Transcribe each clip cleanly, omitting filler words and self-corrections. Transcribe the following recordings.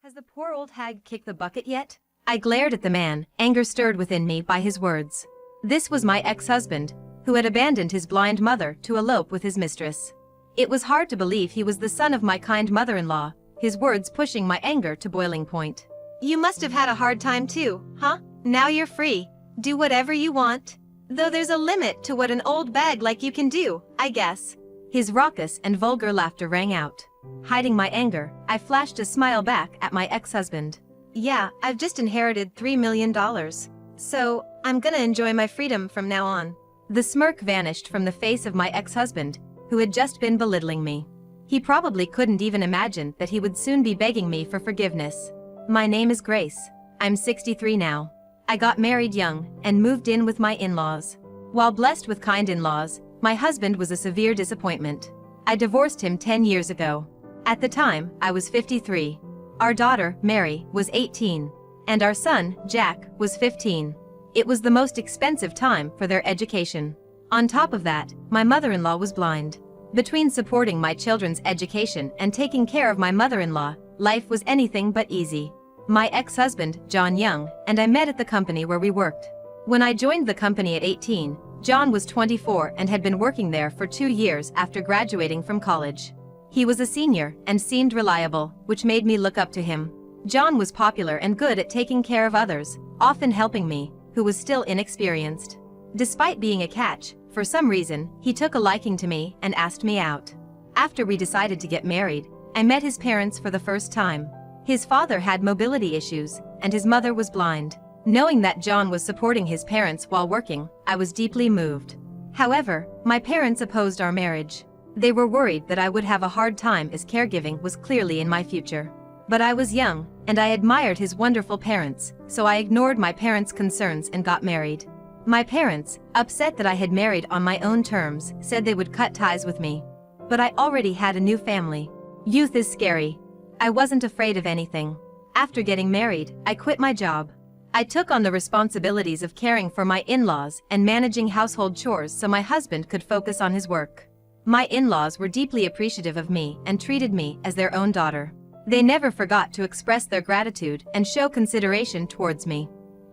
Has the poor old hag kicked the bucket yet? I glared at the man, anger stirred within me by his words. This was my ex-husband, who had abandoned his blind mother to elope with his mistress. It was hard to believe he was the son of my kind mother-in-law, his words pushing my anger to boiling point. You must have had a hard time too, huh? Now you're free. Do whatever you want. Though there's a limit to what an old bag like you can do, I guess. His raucous and vulgar laughter rang out. Hiding my anger, I flashed a smile back at my ex-husband. Yeah, I've just inherited $3 million. So, I'm gonna enjoy my freedom from now on. The smirk vanished from the face of my ex-husband, who had just been belittling me. He probably couldn't even imagine that he would soon be begging me for forgiveness. My name is Grace. I'm 63 now. I got married young and moved in with my in-laws. While blessed with kind in-laws, my husband was a severe disappointment. I divorced him 10 years ago. At the time, I was 53. Our daughter, Mary, was 18. And our son, Jack, was 15. It was the most expensive time for their education. On top of that, my mother-in-law was blind. Between supporting my children's education and taking care of my mother-in-law, life was anything but easy. My ex-husband, John Young, and I met at the company where we worked. When I joined the company at 18, John was 24 and had been working there for 2 years after graduating from college. He was a senior and seemed reliable, which made me look up to him. John was popular and good at taking care of others, often helping me, who was still inexperienced. Despite being a catch, for some reason, he took a liking to me and asked me out. After we decided to get married, I met his parents for the first time. His father had mobility issues, and his mother was blind. Knowing that John was supporting his parents while working, I was deeply moved. However, my parents opposed our marriage. They were worried that I would have a hard time as caregiving was clearly in my future. But I was young, and I admired his wonderful parents, so I ignored my parents' concerns and got married. My parents, upset that I had married on my own terms, said they would cut ties with me. But I already had a new family. Youth is scary. I wasn't afraid of anything. After getting married, I quit my job. I took on the responsibilities of caring for my in-laws and managing household chores so my husband could focus on his work. My in-laws were deeply appreciative of me and treated me as their own daughter. They never forgot to express their gratitude and show consideration towards me.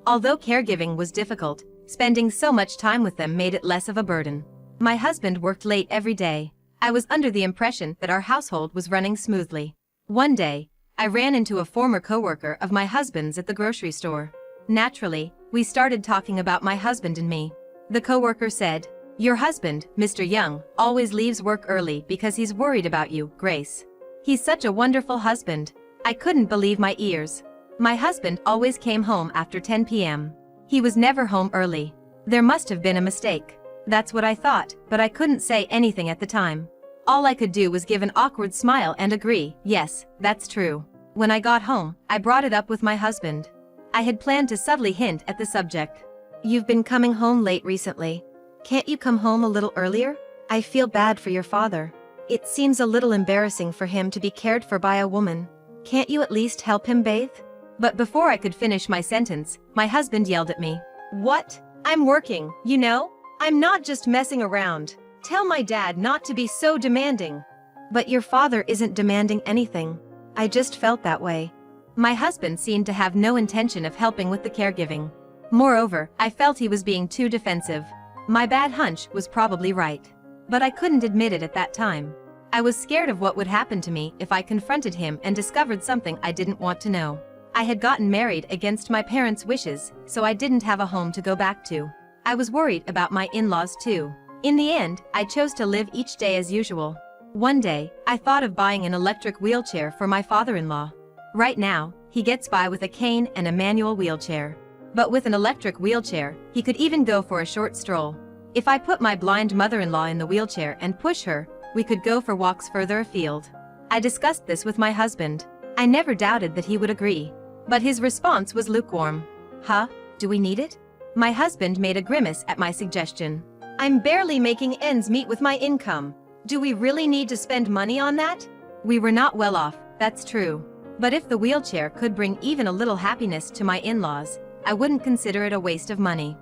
Although caregiving was difficult, spending so much time with them made it less of a burden. My husband worked late every day. I was under the impression that our household was running smoothly. One day, I ran into a former coworker of my husband's at the grocery store. Naturally, we started talking about my husband and me. The coworker said, "Your husband, Mr. Young, always leaves work early because he's worried about you, Grace. He's such a wonderful husband." I couldn't believe my ears. My husband always came home after 10 p.m. He was never home early. There must have been a mistake. That's what I thought, but I couldn't say anything at the time. All I could do was give an awkward smile and agree, yes, that's true. When I got home, I brought it up with my husband. I had planned to subtly hint at the subject. "You've been coming home late recently. Can't you come home a little earlier? I feel bad for your father. It seems a little embarrassing for him to be cared for by a woman. Can't you at least help him bathe?" But before I could finish my sentence, my husband yelled at me. "What? I'm working, you know? I'm not just messing around. Tell my dad not to be so demanding." "But your father isn't demanding anything. I just felt that way." My husband seemed to have no intention of helping with the caregiving. Moreover, I felt he was being too defensive. My bad hunch was probably right. But I couldn't admit it at that time. I was scared of what would happen to me if I confronted him and discovered something I didn't want to know. I had gotten married against my parents' wishes, so I didn't have a home to go back to. I was worried about my in-laws too. In the end, I chose to live each day as usual. One day, I thought of buying an electric wheelchair for my father-in-law. Right now, he gets by with a cane and a manual wheelchair. But with an electric wheelchair, he could even go for a short stroll. If I put my blind mother-in-law in the wheelchair and push her, we could go for walks further afield. I discussed this with my husband. I never doubted that he would agree. But his response was lukewarm. "Huh? Do we need it?" My husband made a grimace at my suggestion. "I'm barely making ends meet with my income. Do we really need to spend money on that?" We were not well off, that's true. But if the wheelchair could bring even a little happiness to my in-laws, I wouldn't consider it a waste of money.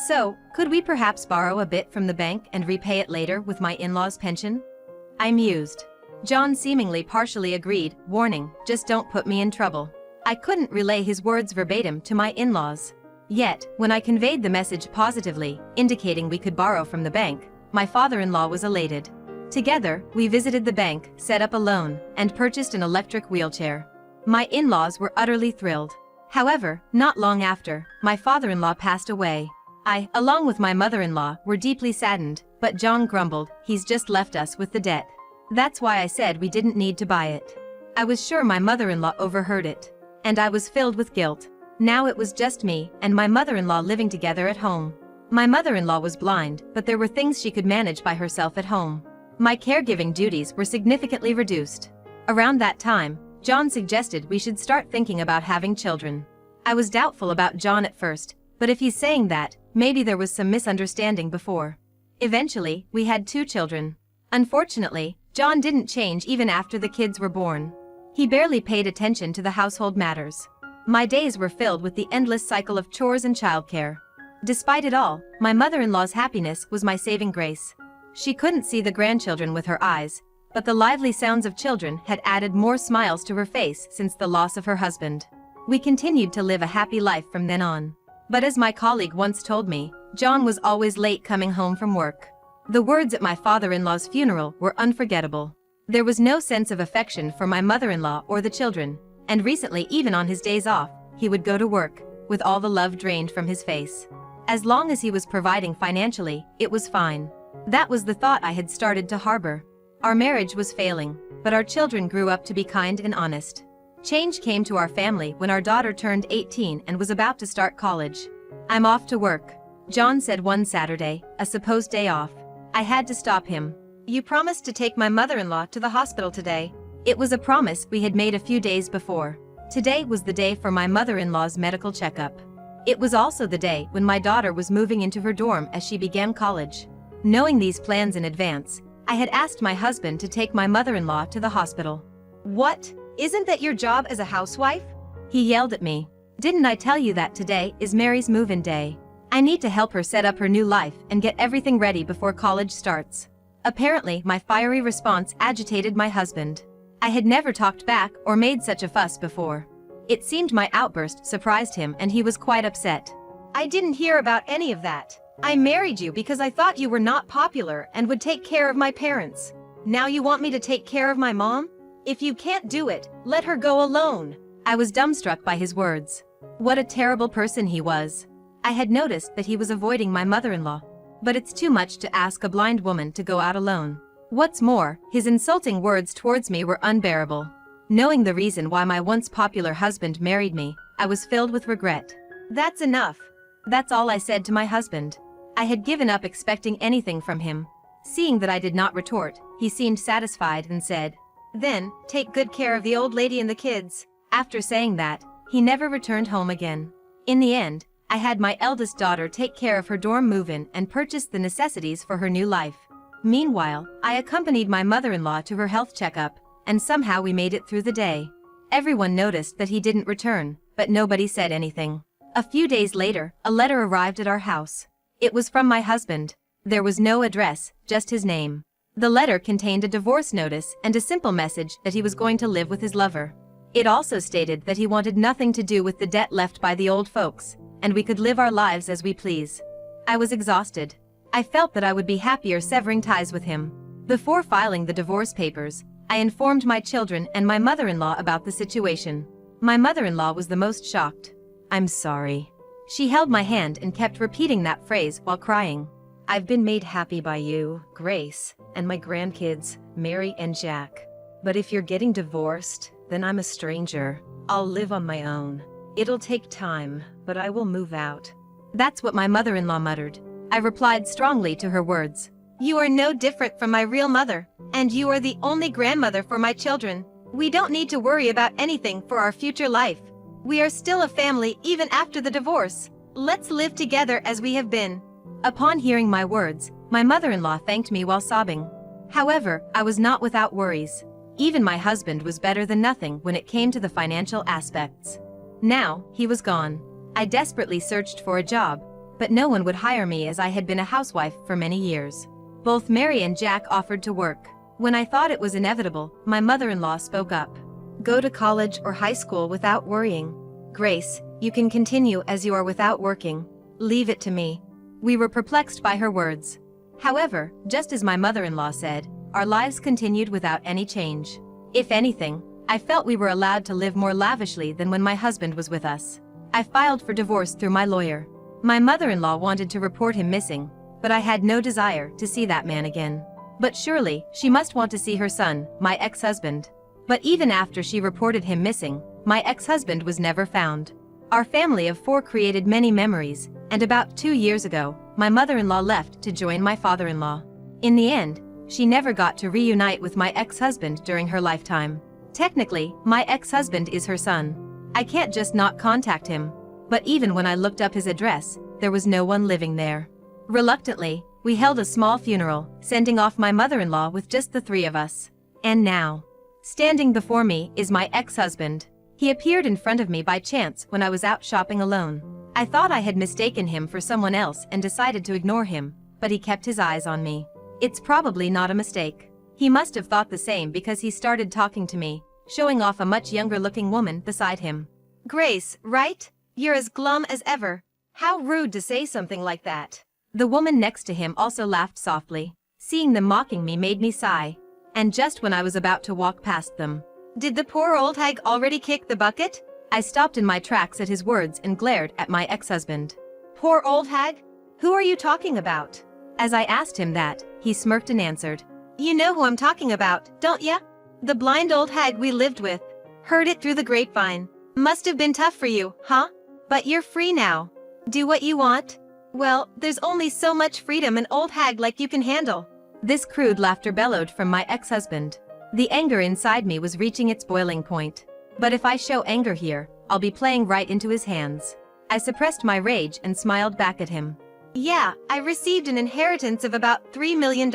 So, could we perhaps borrow a bit from the bank and repay it later with my in-laws' pension? I mused. John seemingly partially agreed, warning, "Just don't put me in trouble." I couldn't relay his words verbatim to my in-laws. Yet, when I conveyed the message positively, indicating we could borrow from the bank, my father-in-law was elated. Together, we visited the bank, set up a loan, and purchased an electric wheelchair. My in-laws were utterly thrilled. However, not long after, my father-in-law passed away. I, along with my mother-in-law, were deeply saddened, but John grumbled, "He's just left us with the debt. That's why I said we didn't need to buy it." I was sure my mother-in-law overheard it. And I was filled with guilt. Now it was just me and my mother-in-law living together at home. My mother-in-law was blind, but there were things she could manage by herself at home. My caregiving duties were significantly reduced. Around that time, John suggested we should start thinking about having children. I was doubtful about John at first, but if he's saying that, maybe there was some misunderstanding before. Eventually, we had 2 children. Unfortunately, John didn't change even after the kids were born. He barely paid attention to the household matters. My days were filled with the endless cycle of chores and childcare. Despite it all, my mother-in-law's happiness was my saving grace. She couldn't see the grandchildren with her eyes, but the lively sounds of children had added more smiles to her face since the loss of her husband. We continued to live a happy life from then on. But as my colleague once told me, John was always late coming home from work. The words at my father-in-law's funeral were unforgettable. There was no sense of affection for my mother-in-law or the children, and recently even on his days off, he would go to work, with all the love drained from his face. As long as he was providing financially, it was fine. That was the thought I had started to harbor. Our marriage was failing, but our children grew up to be kind and honest. Change came to our family when our daughter turned 18 and was about to start college. "I'm off to work," John said one Saturday, a supposed day off. I had to stop him. "You promised to take my mother-in-law to the hospital today." It was a promise we had made a few days before. Today was the day for my mother-in-law's medical checkup. It was also the day when my daughter was moving into her dorm as she began college. Knowing these plans in advance, I had asked my husband to take my mother-in-law to the hospital. "What? Isn't that your job as a housewife?" He yelled at me. "Didn't I tell you that today is Mary's move-in day? I need to help her set up her new life and get everything ready before college starts." Apparently, my fiery response agitated my husband. I had never talked back or made such a fuss before. It seemed my outburst surprised him and he was quite upset. "I didn't hear about any of that. I married you because I thought you were not popular and would take care of my parents. Now you want me to take care of my mom? If you can't do it, let her go alone." I was dumbstruck by his words. What a terrible person he was. I had noticed that he was avoiding my mother-in-law. But it's too much to ask a blind woman to go out alone. What's more, his insulting words towards me were unbearable. Knowing the reason why my once popular husband married me, I was filled with regret. "That's enough." That's all I said to my husband. I had given up expecting anything from him. Seeing that I did not retort, he seemed satisfied and said, "Then, take good care of the old lady and the kids." After saying that, he never returned home again. In the end, I had my eldest daughter take care of her dorm move-in and purchase the necessities for her new life. Meanwhile, I accompanied my mother-in-law to her health checkup, and somehow we made it through the day. Everyone noticed that he didn't return, but nobody said anything. A few days later, a letter arrived at our house. It was from my husband. There was no address, just his name. The letter contained a divorce notice and a simple message that he was going to live with his lover. It also stated that he wanted nothing to do with the debt left by the old folks, and we could live our lives as we please. I was exhausted. I felt that I would be happier severing ties with him. Before filing the divorce papers, I informed my children and my mother-in-law about the situation. My mother-in-law was the most shocked. "I'm sorry." She held my hand and kept repeating that phrase while crying. "I've been made happy by you, Grace, and my grandkids, Mary and Jack. But if you're getting divorced, then I'm a stranger. I'll live on my own. It'll take time, but I will move out." That's what my mother-in-law muttered. I replied strongly to her words. "You are no different from my real mother, and you are the only grandmother for my children. We don't need to worry about anything for our future life. We are still a family even after the divorce. Let's live together as we have been." Upon hearing my words, my mother-in-law thanked me while sobbing. However, I was not without worries. Even my husband was better than nothing when it came to the financial aspects. Now, he was gone. I desperately searched for a job, but no one would hire me as I had been a housewife for many years. Both Mary and Jack offered to work. When I thought it was inevitable, my mother-in-law spoke up. Go to college or high school without worrying. Grace, you can continue as you are without working. Leave it to me. We were perplexed by her words. However, just as my mother-in-law said, our lives continued without any change. If anything, I felt we were allowed to live more lavishly than when my husband was with us. I filed for divorce through my lawyer. My mother-in-law wanted to report him missing, but I had no desire to see that man again. But surely, she must want to see her son, my ex-husband. But even after she reported him missing, my ex-husband was never found. Our family of 4 created many memories, and about 2 years ago, my mother-in-law left to join my father-in-law. In the end, she never got to reunite with my ex-husband during her lifetime. Technically, my ex-husband is her son. I can't just not contact him. But even when I looked up his address, there was no one living there. Reluctantly, we held a small funeral, sending off my mother-in-law with just the 3 of us. And now, standing before me is my ex-husband. He appeared in front of me by chance when I was out shopping alone. I thought I had mistaken him for someone else and decided to ignore him, but he kept his eyes on me. It's probably not a mistake. He must have thought the same because he started talking to me, showing off a much younger-looking woman beside him. Grace, right? You're as glum as ever. How rude to say something like that. The woman next to him also laughed softly. Seeing them mocking me made me sigh. And just when I was about to walk past them, did the poor old hag already kick the bucket? I stopped in my tracks at his words and glared at my ex-husband. Poor old hag? Who are you talking about? As I asked him that, he smirked and answered. You know who I'm talking about, don't ya? The blind old hag we lived with. Heard it through the grapevine. Must have been tough for you, huh? But you're free now. Do what you want? Well, there's only so much freedom an old hag like you can handle. This crude laughter bellowed from my ex-husband. The anger inside me was reaching its boiling point. But if I show anger here, I'll be playing right into his hands. I suppressed my rage and smiled back at him. Yeah, I received an inheritance of about $3 million.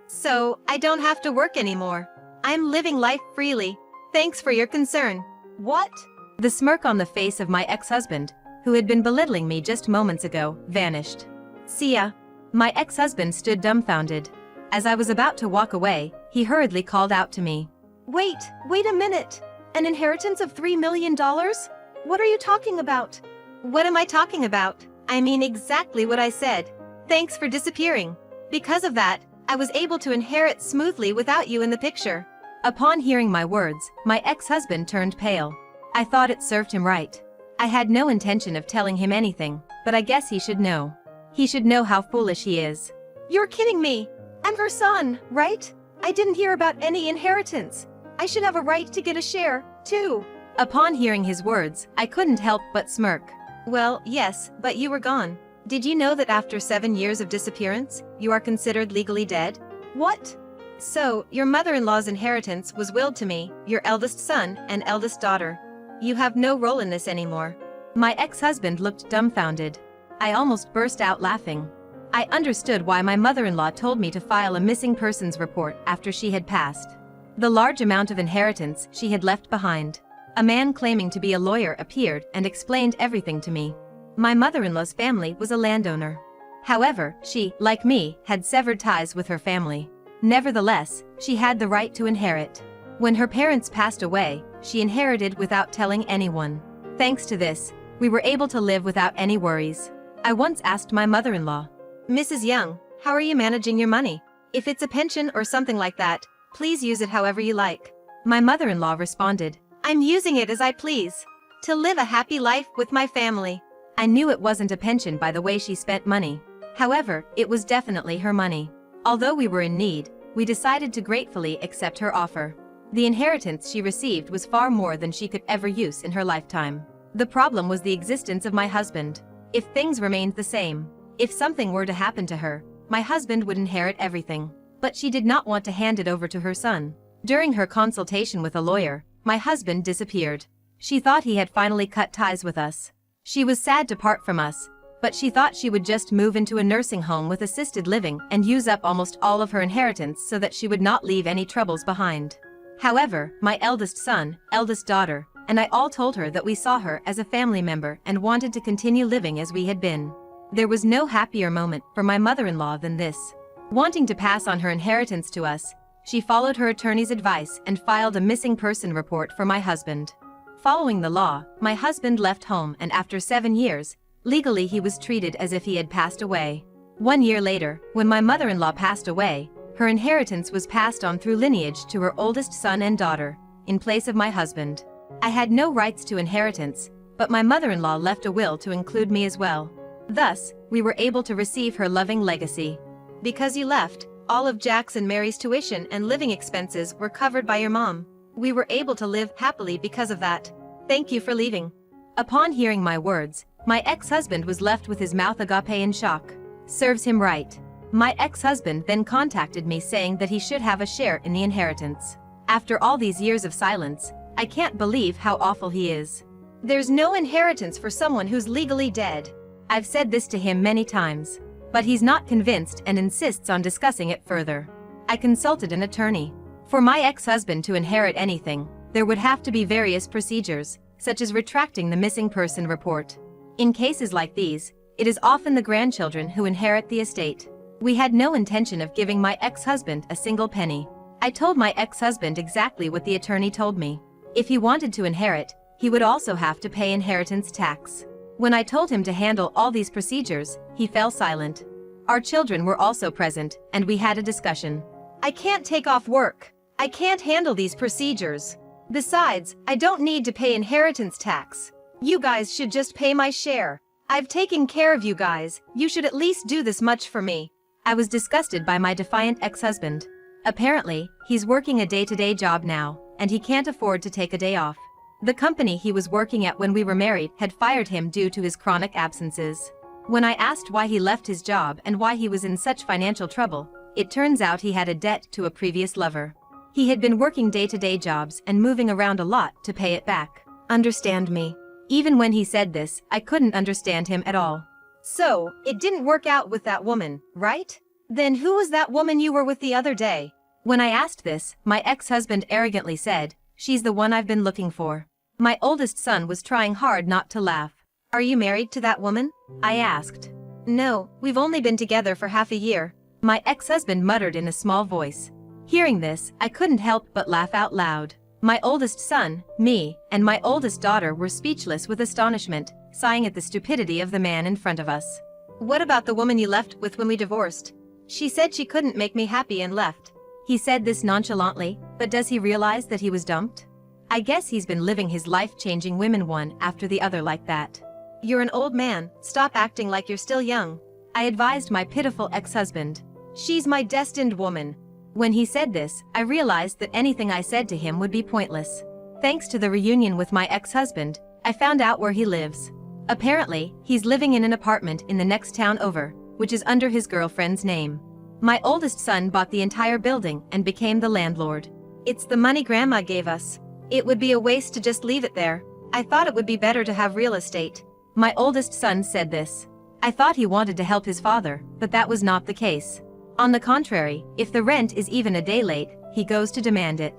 So, I don't have to work anymore. I'm living life freely. Thanks for your concern. What? The smirk on the face of my ex-husband, who had been belittling me just moments ago, vanished. See ya. My ex-husband stood dumbfounded. As I was about to walk away, he hurriedly called out to me. Wait a minute. An inheritance of $3 million? What are you talking about? What am I talking about? I mean exactly what I said. Thanks for disappearing. Because of that, I was able to inherit smoothly without you in the picture. Upon hearing my words, my ex-husband turned pale. I thought it served him right. I had no intention of telling him anything, but I guess he should know. He should know how foolish he is. You're kidding me. I'm her son, right? I didn't hear about any inheritance. I should have a right to get a share, too. Upon hearing his words, I couldn't help but smirk. Well, yes, but you were gone. Did you know that after 7 years of disappearance, you are considered legally dead? What? So, your mother-in-law's inheritance was willed to me, your eldest son and eldest daughter. You have no role in this anymore. My ex-husband looked dumbfounded. I almost burst out laughing. I understood why my mother-in-law told me to file a missing persons report after she had passed. The large amount of inheritance she had left behind. A man claiming to be a lawyer appeared and explained everything to me. My mother-in-law's family was a landowner. However, she, like me, had severed ties with her family. Nevertheless, she had the right to inherit. When her parents passed away, she inherited without telling anyone. Thanks to this, we were able to live without any worries. I once asked my mother-in-law, Mrs. Young, how are you managing your money? If it's a pension or something like that, please use it however you like. My mother-in-law responded, I'm using it as I please. To live a happy life with my family. I knew it wasn't a pension by the way she spent money. However, it was definitely her money. Although we were in need, we decided to gratefully accept her offer. The inheritance she received was far more than she could ever use in her lifetime. The problem was the existence of my husband. If things remained the same, if something were to happen to her, my husband would inherit everything. But she did not want to hand it over to her son. During her consultation with a lawyer, my husband disappeared. She thought he had finally cut ties with us. She was sad to part from us, but she thought she would just move into a nursing home with assisted living and use up almost all of her inheritance so that she would not leave any troubles behind. However, my eldest son, eldest daughter, and I all told her that we saw her as a family member and wanted to continue living as we had been. There was no happier moment for my mother-in-law than this. Wanting to pass on her inheritance to us, she followed her attorney's advice and filed a missing person report for my husband. Following the law, my husband left home, and after 7 years, legally he was treated as if he had passed away. 1 year later, when my mother-in-law passed away, her inheritance was passed on through lineage to her oldest son and daughter, in place of my husband. I had no rights to inheritance, but my mother-in-law left a will to include me as well. Thus, we were able to receive her loving legacy. Because you left, all of Jack's and Mary's tuition and living expenses were covered by your mom. We were able to live happily because of that. Thank you for leaving. Upon hearing my words, my ex-husband was left with his mouth agape in shock. Serves him right. My ex-husband then contacted me saying that he should have a share in the inheritance. After all these years of silence, I can't believe how awful he is. There's no inheritance for someone who's legally dead. I've said this to him many times, but he's not convinced and insists on discussing it further. I consulted an attorney. For my ex-husband to inherit anything, there would have to be various procedures, such as retracting the missing person report. In cases like these, it is often the grandchildren who inherit the estate. We had no intention of giving my ex-husband a single penny. I told my ex-husband exactly what the attorney told me. If he wanted to inherit, he would also have to pay inheritance tax. When I told him to handle all these procedures, he fell silent. Our children were also present, and we had a discussion. I can't take off work. I can't handle these procedures. Besides, I don't need to pay inheritance tax. You guys should just pay my share. I've taken care of you guys, you should at least do this much for me. I was disgusted by my defiant ex-husband. Apparently, he's working a day-to-day job now, and he can't afford to take a day off. The company he was working at when we were married had fired him due to his chronic absences. When I asked why he left his job and why he was in such financial trouble, it turns out he had a debt to a previous lover. He had been working day-to-day jobs and moving around a lot to pay it back. Understand me. Even when he said this, I couldn't understand him at all. So, it didn't work out with that woman, right? Then who was that woman you were with the other day? When I asked this, my ex-husband arrogantly said, "She's the one I've been looking for." My oldest son was trying hard not to laugh. "Are you married to that woman?" I asked. "No, we've only been together for half a year," my ex-husband muttered in a small voice. Hearing this, I couldn't help but laugh out loud. My oldest son, me, and my oldest daughter were speechless with astonishment, sighing at the stupidity of the man in front of us. "What about the woman you left with when we divorced? She said she couldn't make me happy and left." He said this nonchalantly, but does he realize that he was dumped? I guess he's been living his life-changing women one after the other like that. "You're an old man, stop acting like you're still young," I advised my pitiful ex-husband. "She's my destined woman." When he said this, I realized that anything I said to him would be pointless. Thanks to the reunion with my ex-husband, I found out where he lives. Apparently, he's living in an apartment in the next town over, which is under his girlfriend's name. My oldest son bought the entire building and became the landlord. "It's the money Grandma gave us. It would be a waste to just leave it there. I thought it would be better to have real estate." My oldest son said this. I thought he wanted to help his father, but that was not the case. On the contrary, if the rent is even a day late, he goes to demand it.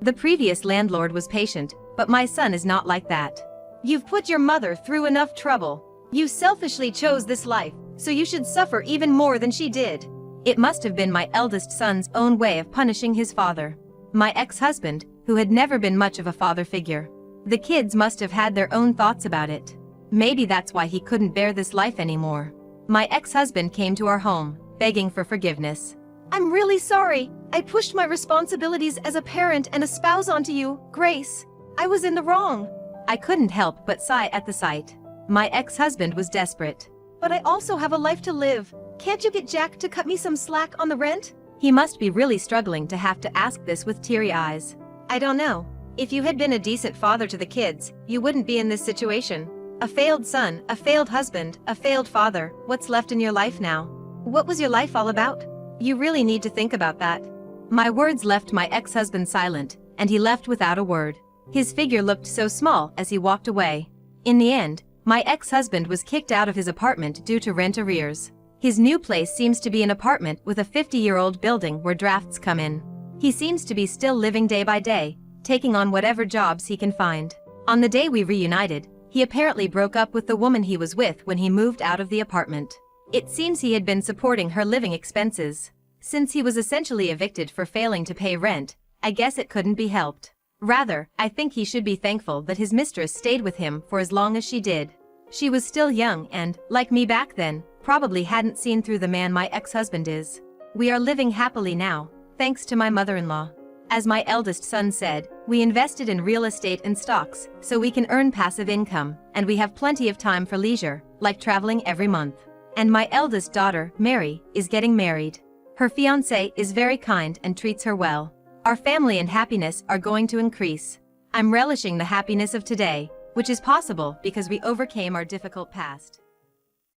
The previous landlord was patient, but my son is not like that. "You've put your mother through enough trouble. You selfishly chose this life, so you should suffer even more than she did." It must have been my eldest son's own way of punishing his father. My ex-husband, who had never been much of a father figure. The kids must have had their own thoughts about it. Maybe that's why he couldn't bear this life anymore. My ex-husband came to our home, begging for forgiveness. "I'm really sorry. I pushed my responsibilities as a parent and a spouse onto you, Grace. I was in the wrong." I couldn't help but sigh at the sight. My ex-husband was desperate. "But I also have a life to live. Can't you get Jack to cut me some slack on the rent?" He must be really struggling to have to ask this with teary eyes. "I don't know. If you had been a decent father to the kids, you wouldn't be in this situation. A failed son, a failed husband, a failed father, what's left in your life now? What was your life all about? You really need to think about that." My words left my ex-husband silent, and he left without a word. His figure looked so small as he walked away. In the end, my ex-husband was kicked out of his apartment due to rent arrears. His new place seems to be an apartment with a 50-year-old building where drafts come in. He seems to be still living day by day, taking on whatever jobs he can find. On the day we reunited, he apparently broke up with the woman he was with when he moved out of the apartment. It seems he had been supporting her living expenses. Since he was essentially evicted for failing to pay rent, I guess it couldn't be helped. Rather, I think he should be thankful that his mistress stayed with him for as long as she did. She was still young and, like me back then, probably hadn't seen through the man my ex-husband is. We are living happily now, thanks to my mother-in-law. As my eldest son said, we invested in real estate and stocks, so we can earn passive income, and we have plenty of time for leisure, like traveling every month. And my eldest daughter, Mary, is getting married. Her fiancé is very kind and treats her well. Our family and happiness are going to increase. I'm relishing the happiness of today, which is possible because we overcame our difficult past.